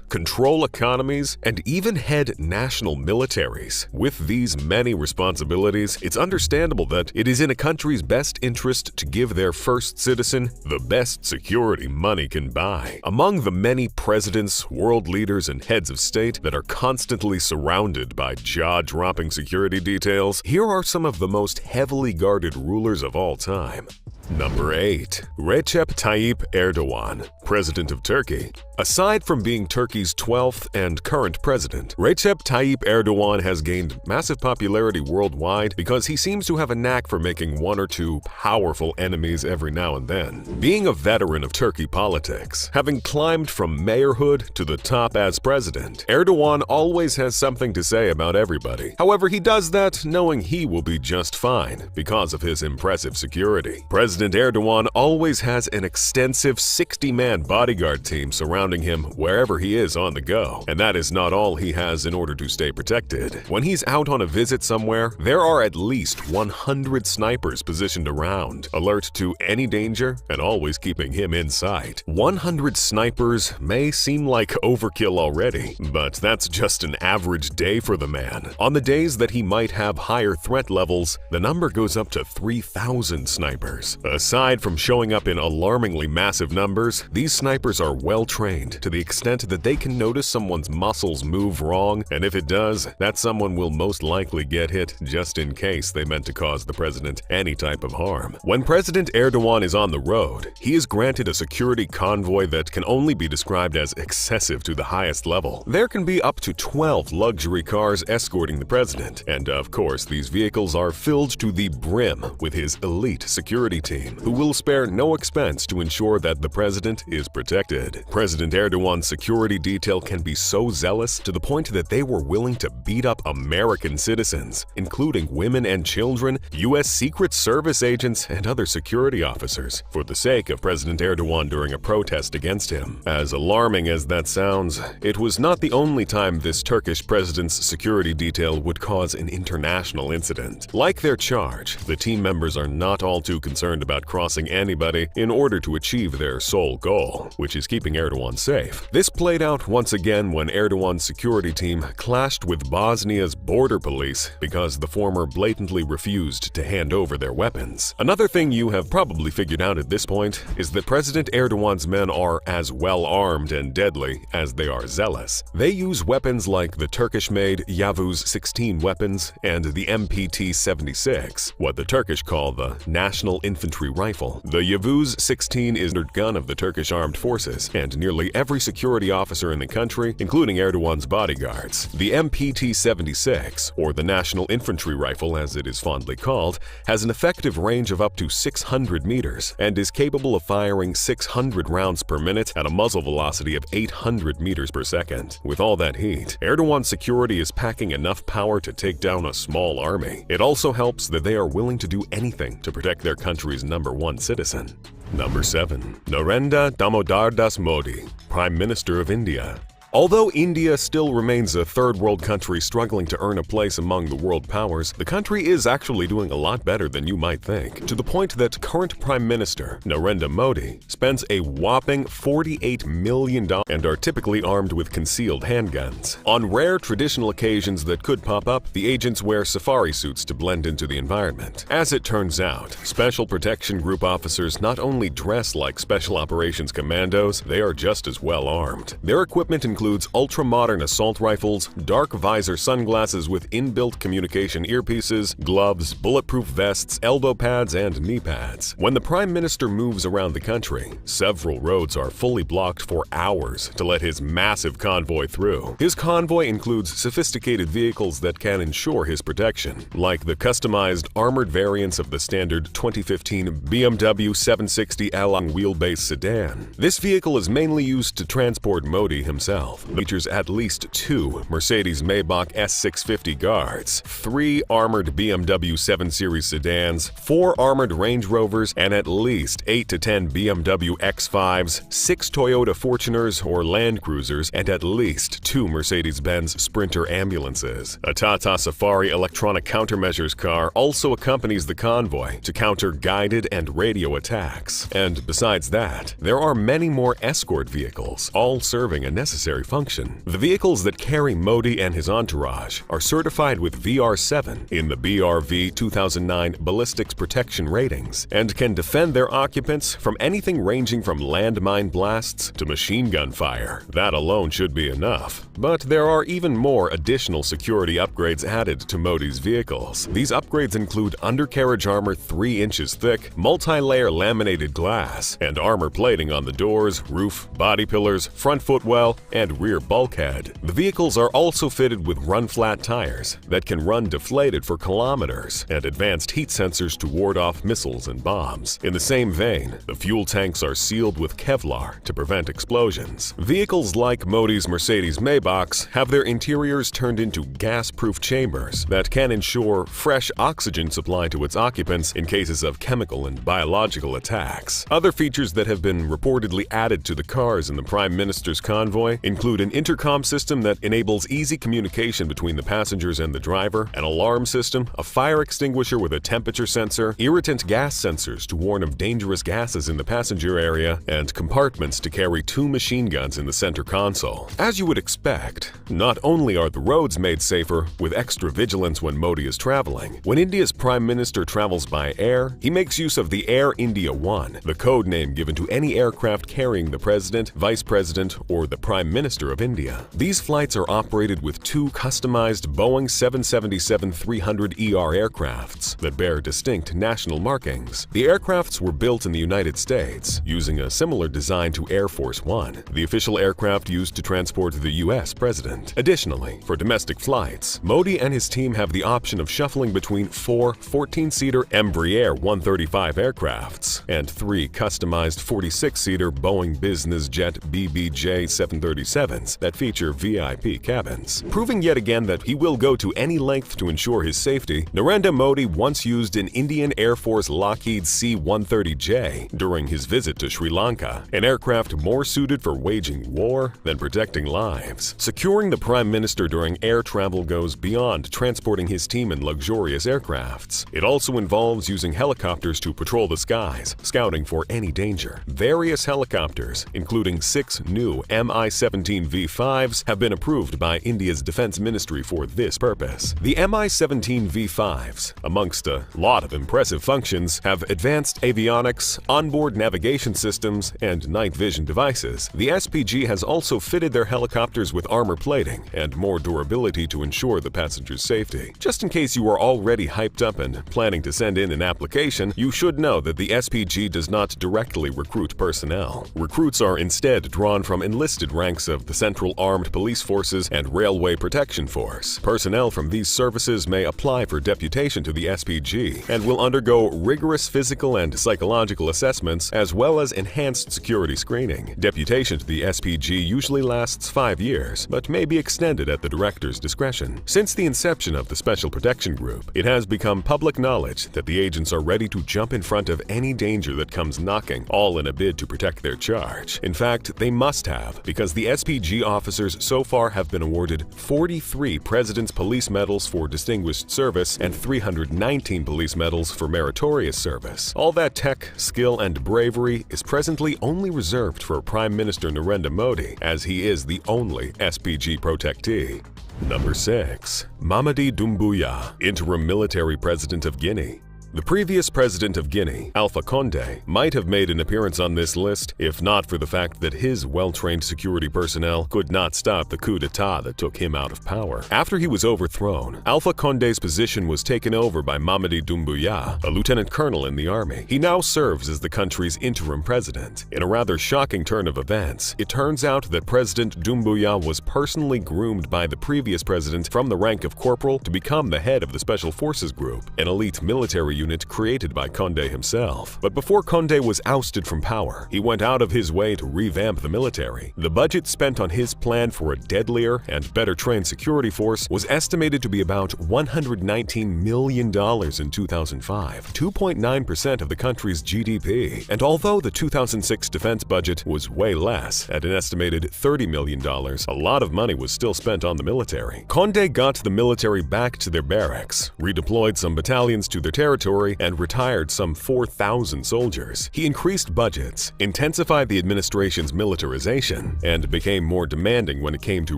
control economies, and even head national militaries. With these many responsibilities, it's understandable that it is in a country's best interest to give their first citizen the best security money can buy. Among the many presidents, world leaders, and heads of state that are constantly surrounded by jaw-dropping security details, here are some of the most heavily guarded rulers of all time. Number 8. Recep Tayyip Erdogan, President of Turkey. Aside from being Turkey's 12th and current president, Recep Tayyip Erdogan has gained massive popularity worldwide because he seems to have a knack for making one or two powerful enemies every now and then. Being a veteran of Turkey politics, having climbed from mayorhood to the top as president, Erdogan always has something to say about everybody. However, he does that knowing he will be just fine because of his impressive security. President Erdogan always has an extensive 60-man bodyguard team surrounding him wherever he is on the go, and that is not all he has in order to stay protected. When he's out on a visit somewhere, there are at least 100 snipers positioned around, alert to any danger and always keeping him in sight. 100 snipers may seem like overkill already, but that's just an average day for the man. On the days that he might have higher threat levels, the number goes up to 3,000 snipers. Aside from showing up in alarmingly massive numbers, these snipers are well trained to the extent that they can notice someone's muscles move wrong, and if it does, that someone will most likely get hit just in case they meant to cause the president any type of harm. When President Erdogan is on the road, he is granted a security convoy that can only be described as excessive to the highest level. There can be up to 12 luxury cars escorting the president, and of course these vehicles are filled to the brim with his elite security team, who will spare no expense to ensure that the president is protected. President Erdogan's security detail can be so zealous to the point that they were willing to beat up American citizens, including women and children, U.S. Secret Service agents, and other security officers, for the sake of President Erdogan during a protest against him. As alarming as that sounds, it was not the only time this Turkish president's security detail would cause an international incident. Like their charge, the team members are not all too concerned about crossing anybody in order to achieve their sole goal, which is keeping Erdogan safe. This played out once again when Erdogan's security team clashed with Bosnia's border police because the former blatantly refused to hand over their weapons. Another thing you have probably figured out at this point is that President Erdogan's men are as well armed and deadly as they are zealous. They use weapons like the Turkish-made Yavuz 16 weapons and the MPT-76, what the Turkish call the National Infantry Rifle. The Yavuz 16 is the gun of the Turkish armed forces, and nearly every security officer in the country, including Erdogan's bodyguards. The MPT-76, or the National Infantry Rifle as it is fondly called, has an effective range of up to 600 meters and is capable of firing 600 rounds per minute at a muzzle velocity of 800 meters per second. With all that heat, Erdogan's security is packing enough power to take down a small army. It also helps that they are willing to do anything to protect their country's #1 citizen. Number 7. Narendra Damodar Das Modi, Prime Minister of India. Although India still remains a third-world country struggling to earn a place among the world powers, the country is actually doing a lot better than you might think, to the point that current Prime Minister Narendra Modi spends a whopping $48 million and are typically armed with concealed handguns. On rare traditional occasions that could pop up, the agents wear safari suits to blend into the environment. As it turns out, Special Protection Group officers not only dress like Special Operations Commandos, they are just as well armed. Their equipment includes ultra-modern assault rifles, dark visor sunglasses with inbuilt communication earpieces, gloves, bulletproof vests, elbow pads, and knee pads. When the Prime Minister moves around the country, several roads are fully blocked for hours to let his massive convoy through. His convoy includes sophisticated vehicles that can ensure his protection, like the customized armored variants of the standard 2015 BMW 760L wheelbase sedan. This vehicle is mainly used to transport Modi himself. It features at least 2 Mercedes-Maybach S650 guards, 3 armored BMW 7 Series sedans, 4 armored Range Rovers, and at least 8 to 10 BMW X5s, 6 Toyota Fortuners or Land Cruisers, and at least 2 Mercedes-Benz Sprinter ambulances. A Tata Safari electronic countermeasures car also accompanies the convoy to counter guided and radio attacks. And besides that, there are many more escort vehicles, all serving a necessary military function. The vehicles that carry Modi and his entourage are certified with VR7 in the BRV 2009 ballistics protection ratings and can defend their occupants from anything ranging from landmine blasts to machine gun fire. That alone should be enough. But there are even more additional security upgrades added to Modi's vehicles. These upgrades include undercarriage armor 3 inches thick, multi-layer laminated glass, and armor plating on the doors, roof, body pillars, front footwell, and rear bulkhead. The vehicles are also fitted with run-flat tires that can run deflated for kilometers and advanced heat sensors to ward off missiles and bombs. In the same vein, the fuel tanks are sealed with Kevlar to prevent explosions. Vehicles like Modi's Mercedes Maybachs have their interiors turned into gas-proof chambers that can ensure fresh oxygen supply to its occupants in cases of chemical and biological attacks. Other features that have been reportedly added to the cars in the Prime Minister's convoy include an intercom system that enables easy communication between the passengers and the driver, an alarm system, a fire extinguisher with a temperature sensor, irritant gas sensors to warn of dangerous gases in the passenger area, and compartments to carry 2 machine guns in the center console. As you would expect, not only are the roads made safer with extra vigilance when Modi is traveling, when India's Prime Minister travels by air, he makes use of the Air India One, the code name given to any aircraft carrying the President, Vice President, or the Prime Minister of India. These flights are operated with 2 customized Boeing 777-300ER aircrafts that bear distinct national markings. The aircrafts were built in the United States, using a similar design to Air Force One, the official aircraft used to transport the U.S. President. Additionally, for domestic flights, Modi and his team have the option of shuffling between 4 14-seater Embraer 135 aircrafts and 3 customized 46-seater Boeing Business Jet BBJ 737s that feature VIP cabins. Proving yet again that he will go to any length to ensure his safety, Narendra Modi once used an Indian Air Force Lockheed C-130J during his visit to Sri Lanka, an aircraft more suited for waging war than protecting lives. Securing the Prime Minister during air travel goes beyond transporting his team in luxurious aircrafts. It also involves using helicopters to patrol the skies, scouting for any danger. Various helicopters, including 6 new Mi-17 V5s, have been approved by India's Defense Ministry for this purpose. The Mi-17 V5s, amongst a lot of impressive functions, have advanced avionics, onboard navigation systems, and night vision devices. The SPG has also fitted their helicopters with armor plating and more durability to ensure the passenger's safety. Just in case you are already hyped up and planning to send in an application, you should know that the SPG does not directly recruit personnel. Recruits are instead drawn from enlisted ranks of the Central Armed Police Forces and Railway Protection Force. Personnel from these services may apply for deputation to the SPG and will undergo rigorous physical and psychological assessments as well as enhanced security screening. Deputation to the SPG usually lasts 5 years, but may be extended at the director's discretion. Since the inception of the Special Protection Group, it has become public knowledge that the agents are ready to jump in front of any danger that comes knocking, all in a bid to protect their charge. In fact, they must have, because the SPG officers so far have been awarded 43 President's Police Medals for distinguished service and 319 police medals for meritorious service. All that tech, skill, and bravery is presently only reserved for Prime Minister Narendra Modi, as he is the only SPG protectee. Number 6. Mamadi Doumbouya, Interim Military President of Guinea. The previous president of Guinea, Alpha Condé, might have made an appearance on this list if not for the fact that his well-trained security personnel could not stop the coup d'etat that took him out of power. After he was overthrown, Alpha Condé's position was taken over by Mamadi Doumbouya, a lieutenant colonel in the army. He now serves as the country's interim president. In a rather shocking turn of events, it turns out that President Doumbouya was personally groomed by the previous president from the rank of corporal to become the head of the Special Forces Group, an elite military unit created by Condé himself. But before Condé was ousted from power, he went out of his way to revamp the military. The budget spent on his plan for a deadlier and better trained security force was estimated to be about $119 million in 2005, 2.9% of the country's GDP. And although the 2006 defense budget was way less, at an estimated $30 million, a lot of money was still spent on the military. Condé got the military back to their barracks, redeployed some battalions to their territory, territory and retired some 4,000 soldiers. He increased budgets, intensified the administration's militarization, and became more demanding when it came to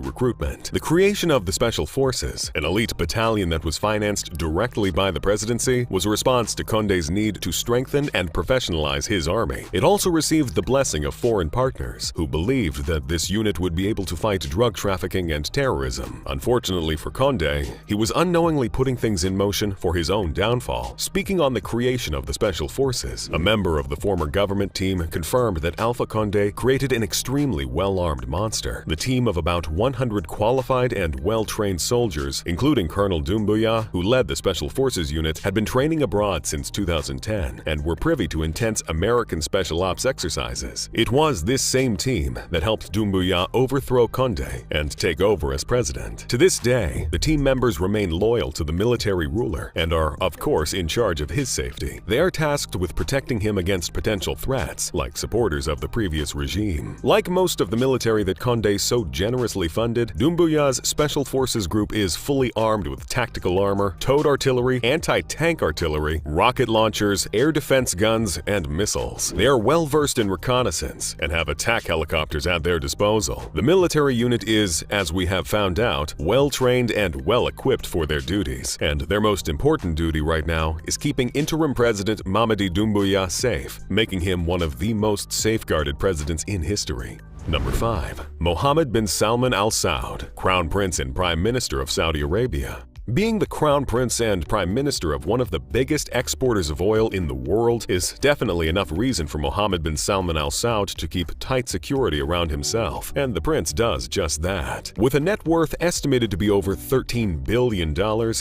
recruitment. The creation of the Special Forces, an elite battalion that was financed directly by the presidency, was a response to Condé's need to strengthen and professionalize his army. It also received the blessing of foreign partners, who believed that this unit would be able to fight drug trafficking and terrorism. Unfortunately for Condé, he was unknowingly putting things in motion for his own downfall. Speaking on the creation of the Special Forces, a member of the former government team confirmed that Alpha Condé created an extremely well-armed monster. The team of about 100 qualified and well-trained soldiers, including Colonel Doumbouya, who led the Special Forces unit, had been training abroad since 2010 and were privy to intense American special ops exercises. It was this same team that helped Doumbouya overthrow Condé and take over as president. To this day, the team members remain loyal to the military ruler and are, of course, in charge of his safety. They are tasked with protecting him against potential threats, like supporters of the previous regime. Like most of the military that Condé so generously funded, Doumbouya's Special Forces group is fully armed with tactical armor, towed artillery, anti-tank artillery, rocket launchers, air defense guns, and missiles. They are well-versed in reconnaissance and have attack helicopters at their disposal. The military unit is, as we have found out, well-trained and well-equipped for their duties, and their most important duty right now is keeping interim President Mamadi Doumbouya safe, making him one of the most safeguarded presidents in history. Number 5. Mohammed bin Salman Al Saud, Crown Prince and Prime Minister of Saudi Arabia. Being the Crown Prince and Prime Minister of one of the biggest exporters of oil in the world is definitely enough reason for Mohammed bin Salman Al Saud to keep tight security around himself, and the prince does just that. With a net worth estimated to be over $13 billion,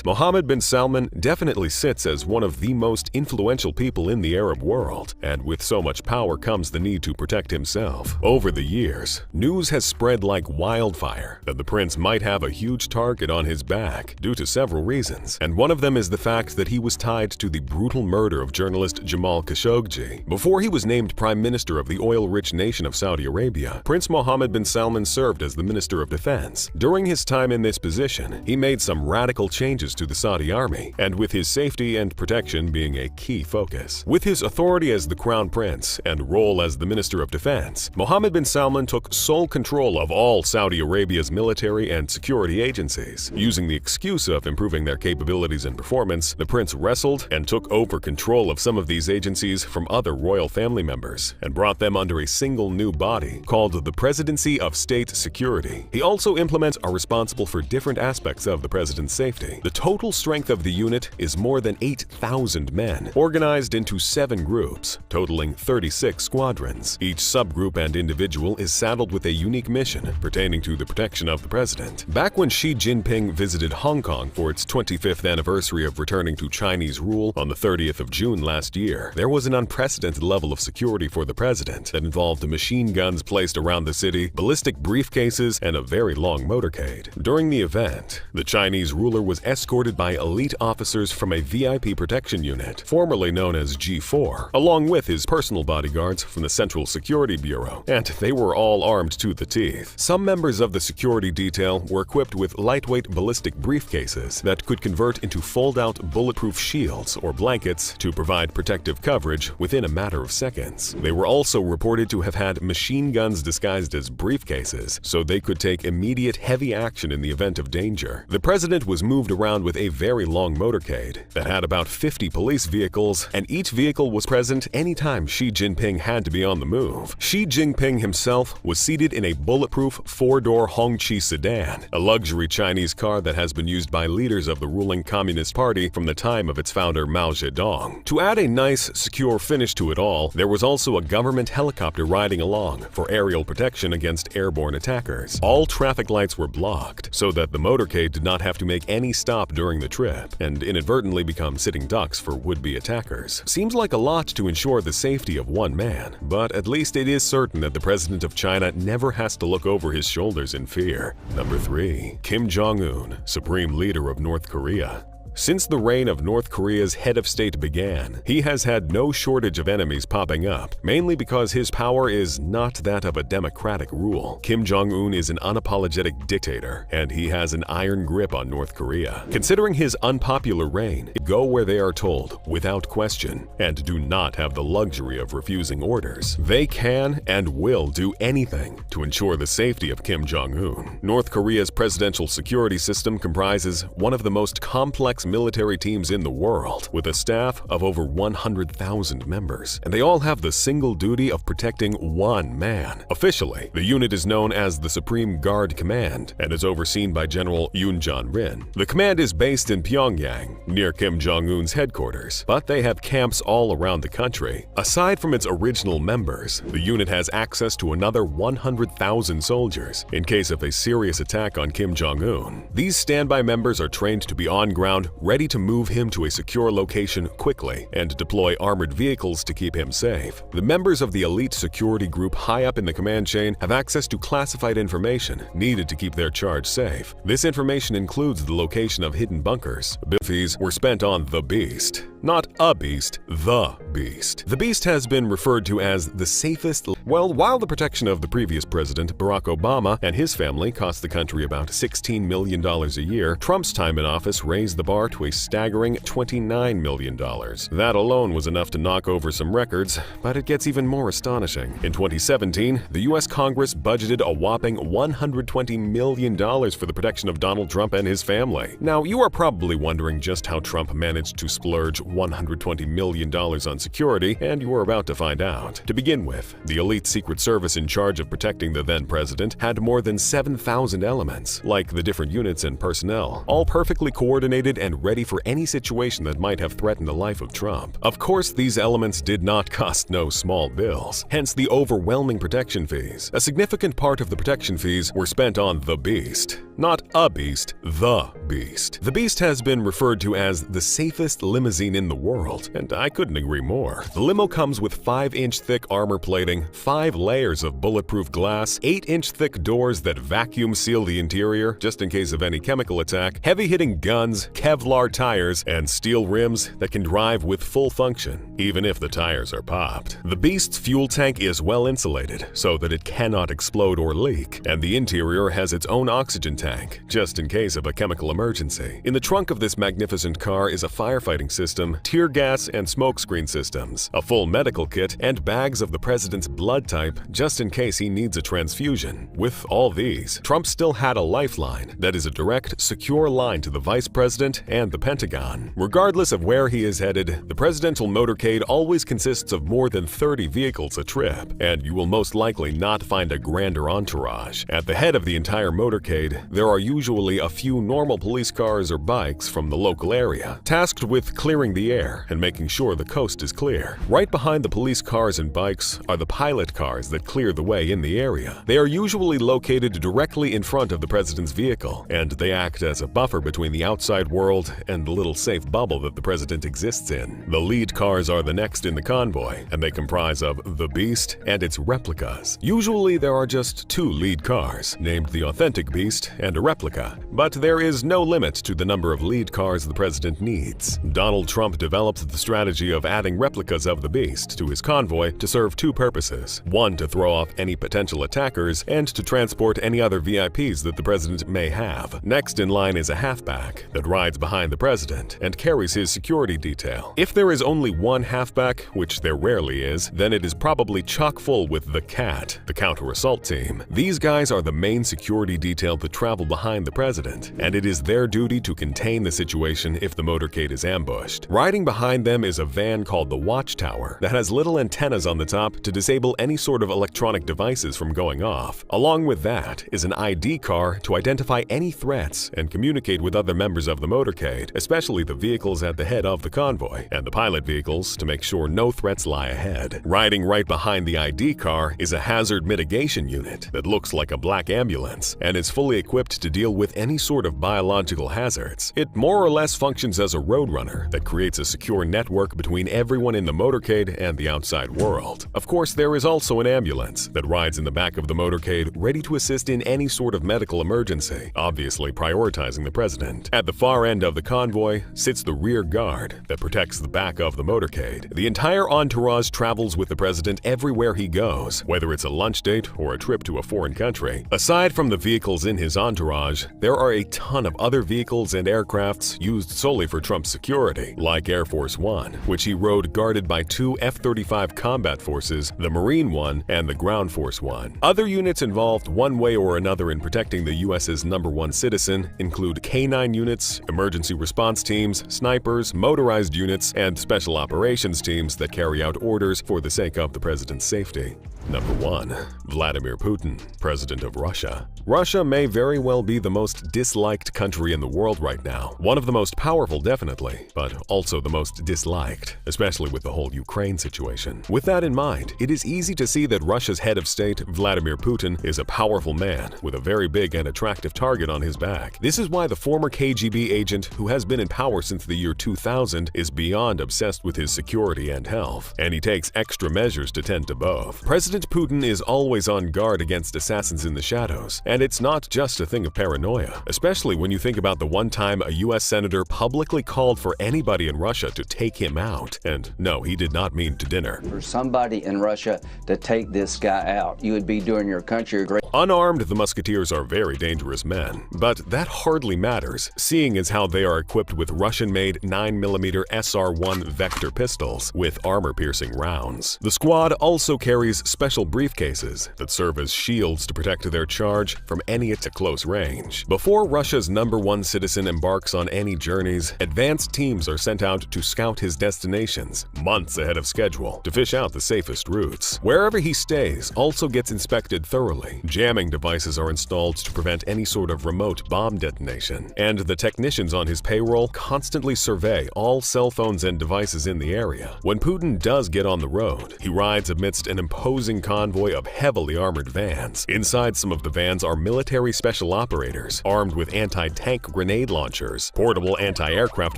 Mohammed bin Salman definitely sits as one of the most influential people in the Arab world, and with so much power comes the need to protect himself. Over the years, news has spread like wildfire that the prince might have a huge target on his back due to several reasons, and one of them is the fact that he was tied to the brutal murder of journalist Jamal Khashoggi. Before he was named Prime Minister of the oil-rich nation of Saudi Arabia, Prince Mohammed bin Salman served as the Minister of Defense. During his time in this position, he made some radical changes to the Saudi army, and with his safety and protection being a key focus. With his authority as the Crown Prince and role as the Minister of Defense, Mohammed bin Salman took sole control of all Saudi Arabia's military and security agencies. Using the excuse of improving their capabilities and performance, the prince wrestled and took over control of some of these agencies from other royal family members and brought them under a single new body called the Presidency of State Security. He also implements are responsible for different aspects of the president's safety. The total strength of the unit is more than 8,000 men, organized into 7 groups, totaling 36 squadrons. Each subgroup and individual is saddled with a unique mission pertaining to the protection of the president. Back when Xi Jinping visited Hong Kong for its 25th anniversary of returning to Chinese rule on the 30th of June last year, there was an unprecedented level of security for the president that involved machine guns placed around the city, ballistic briefcases, and a very long motorcade. During the event, the Chinese ruler was escorted by elite officers from a VIP protection unit, formerly known as G4, along with his personal bodyguards from the Central Security Bureau, and they were all armed to the teeth. Some members of the security detail were equipped with lightweight ballistic briefcases that could convert into fold-out bulletproof shields or blankets to provide protective coverage within a matter of seconds. They were also reported to have had machine guns disguised as briefcases, so they could take immediate heavy action in the event of danger. The president was moved around with a very long motorcade that had about 50 police vehicles, and each vehicle was present anytime Xi Jinping had to be on the move. Xi Jinping himself was seated in a bulletproof 4-door Hongqi sedan, a luxury Chinese car that has been used by leaders of the ruling Communist Party from the time of its founder Mao Zedong. To add a nice, secure finish to it all, there was also a government helicopter riding along for aerial protection against airborne attackers. All traffic lights were blocked so that the motorcade did not have to make any stop during the trip and inadvertently become sitting ducks for would-be attackers. Seems like a lot to ensure the safety of one man, but at least it is certain that the president of China never has to look over his shoulders in fear. Number 3. Kim Jong-un, Supreme Leader of North Korea. Since the reign of North Korea's head of state began, he has had no shortage of enemies popping up, mainly because his power is not that of a democratic rule. Kim Jong-un is an unapologetic dictator, and he has an iron grip on North Korea. Considering his unpopular reign, go where they are told, without question, and do not have the luxury of refusing orders. They can and will do anything to ensure the safety of Kim Jong-un. North Korea's presidential security system comprises one of the most complex military teams in the world, with a staff of over 100,000 members, and they all have the single duty of protecting one man. Officially, the unit is known as the Supreme Guard Command and is overseen by General Yoon Jong-rin. The command is based in Pyongyang, near Kim Jong-un's headquarters, but they have camps all around the country. Aside from its original members, the unit has access to another 100,000 soldiers in case of a serious attack on Kim Jong-un. These standby members are trained to be on ground, ready to move him to a secure location quickly and deploy armored vehicles to keep him safe. The members of the elite security group high up in the command chain have access to classified information needed to keep their charge safe. This information includes the location of hidden bunkers. Fees were spent on the Beast. Not a beast, the Beast. The Beast has been referred to as the safest. Well, while the protection of the previous president, Barack Obama, and his family cost the country about $16 million a year, Trump's time in office raised the bar to a staggering $29 million. That alone was enough to knock over some records, but it gets even more astonishing. In 2017, the U.S. Congress budgeted a whopping $120 million for the protection of Donald Trump and his family. Now, you are probably wondering just how Trump managed to splurge $120 million on security, and you are about to find out. To begin with, the elite Secret Service in charge of protecting the then president had more than 7,000 elements, like the different units and personnel, all perfectly coordinated and ready for any situation that might have threatened the life of Trump. Of course, these elements did not cost no small bills, hence the overwhelming protection fees. A significant part of the protection fees were spent on the Beast. Not a beast, the Beast. The Beast has been referred to as the safest limousine in the world, and I couldn't agree more. The limo comes with 5-inch thick armor plating, 5 layers of bulletproof glass, 8-inch thick doors that vacuum seal the interior just in case of any chemical attack, heavy-hitting guns, Kevlar tires, and steel rims that can drive with full function, even if the tires are popped. The Beast's fuel tank is well insulated so that it cannot explode or leak, and the interior has its own oxygen tank, just in case of a chemical emergency. In the trunk of this magnificent car is a firefighting system, tear gas and smokescreen systems, a full medical kit, and bags of the president's blood type just in case he needs a transfusion. With all these, Trump still had a lifeline that is a direct, secure line to the vice president and the Pentagon. Regardless of where he is headed, the presidential motorcade always consists of more than 30 vehicles a trip, and you will most likely not find a grander entourage. At the head of the entire motorcade, there are usually a few normal police cars or bikes from the local area, tasked with clearing the air and making sure the coast is clear. Right behind the police cars and bikes are the pilot cars that clear the way in the area. They are usually located directly in front of the president's vehicle, and they act as a buffer between the outside world and the little safe bubble that the president exists in. The lead cars are the next in the convoy, and they comprise of the Beast and its replicas. Usually there are just 2 lead cars, named the authentic Beast and a replica, but there is no limit to the number of lead cars the president needs. Donald Trump developed the strategy of adding replicas of the Beast to his convoy to serve 2 purposes. One, to throw off any potential attackers, and to transport any other VIPs that the president may have. Next in line is a halfback that rides behind the president and carries his security detail. If there is only one halfback, which there rarely is, then it is probably chock full with the CAT, the counter-assault team. These guys are the main security detail that travel behind the president, and it is their duty to contain the situation if the motorcade is ambushed. Riding behind them is a van called the Watchtower that has little antennas on the top to disable any sort of electronic devices from going off. Along with that is an ID car to identify any threats and communicate with other members of the motorcade, especially the vehicles at the head of the convoy, and the pilot vehicles to make sure no threats lie ahead. Riding right behind the ID car is a hazard mitigation unit that looks like a black ambulance and is fully equipped equipped to deal with any sort of biological hazards. It more or less functions as a roadrunner that creates a secure network between everyone in the motorcade and the outside world. Of course, there is also an ambulance that rides in the back of the motorcade, ready to assist in any sort of medical emergency, obviously prioritizing the president. At the far end of the convoy sits the rear guard that protects the back of the motorcade. The entire entourage travels with the president everywhere he goes, whether it's a lunch date or a trip to a foreign country. Aside from the vehicles in his entourage, there are a ton of other vehicles and aircrafts used solely for Trump's security, like Air Force One, which he rode guarded by two F-35 combat forces, the Marine One and the Ground Force One. Other units involved one way or another in protecting the U.S.'s #1 citizen include K-9 units, emergency response teams, snipers, motorized units, and special operations teams that carry out orders for the sake of the president's safety. Number 1. Vladimir Putin, President of Russia. Russia may very well be the most disliked country in the world right now. One of the most powerful, definitely, but also the most disliked, especially with the whole Ukraine situation. With that in mind, it is easy to see that Russia's head of state, Vladimir Putin, is a powerful man with a very big and attractive target on his back. This is why the former KGB agent, who has been in power since the year 2000, is beyond obsessed with his security and health, and he takes extra measures to tend to both. President Putin is always on guard against assassins in the shadows, and it's not just a thing of paranoia, especially when you think about the one time a US senator publicly called for anybody in Russia to take him out. And no, he did not mean to dinner. For somebody in Russia to take this guy out, you would be doing your country a great... Unarmed, the Musketeers are very dangerous men, but that hardly matters, seeing as how they are equipped with Russian-made 9mm SR-1 Vector pistols with armor-piercing rounds. The squad also carries special briefcases that serve as shields to protect their charge from any at close range. Before Russia's #1 citizen embarks on any journeys, advanced teams are sent out to scout his destinations months ahead of schedule to fish out the safest routes. Wherever he stays also gets inspected thoroughly. Jamming devices are installed to prevent any sort of remote bomb detonation, and the technicians on his payroll constantly survey all cell phones and devices in the area. When Putin does get on the road, he rides amidst an imposing convoy of heavily armored vans. Inside some of the vans are military special operators armed with anti-tank grenade launchers, portable anti-aircraft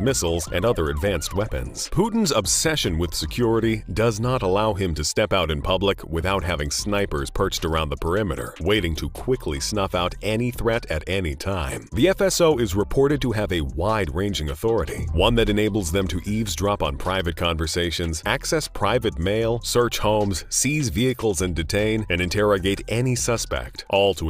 missiles, and other advanced weapons. Putin's obsession with security does not allow him to step out in public without having snipers perched around the perimeter, waiting to quickly snuff out any threat at any time. The FSO is reported to have a wide-ranging authority, one that enables them to eavesdrop on private conversations, access private mail, search homes, seize vehicles and detain and interrogate any suspect, all to ensure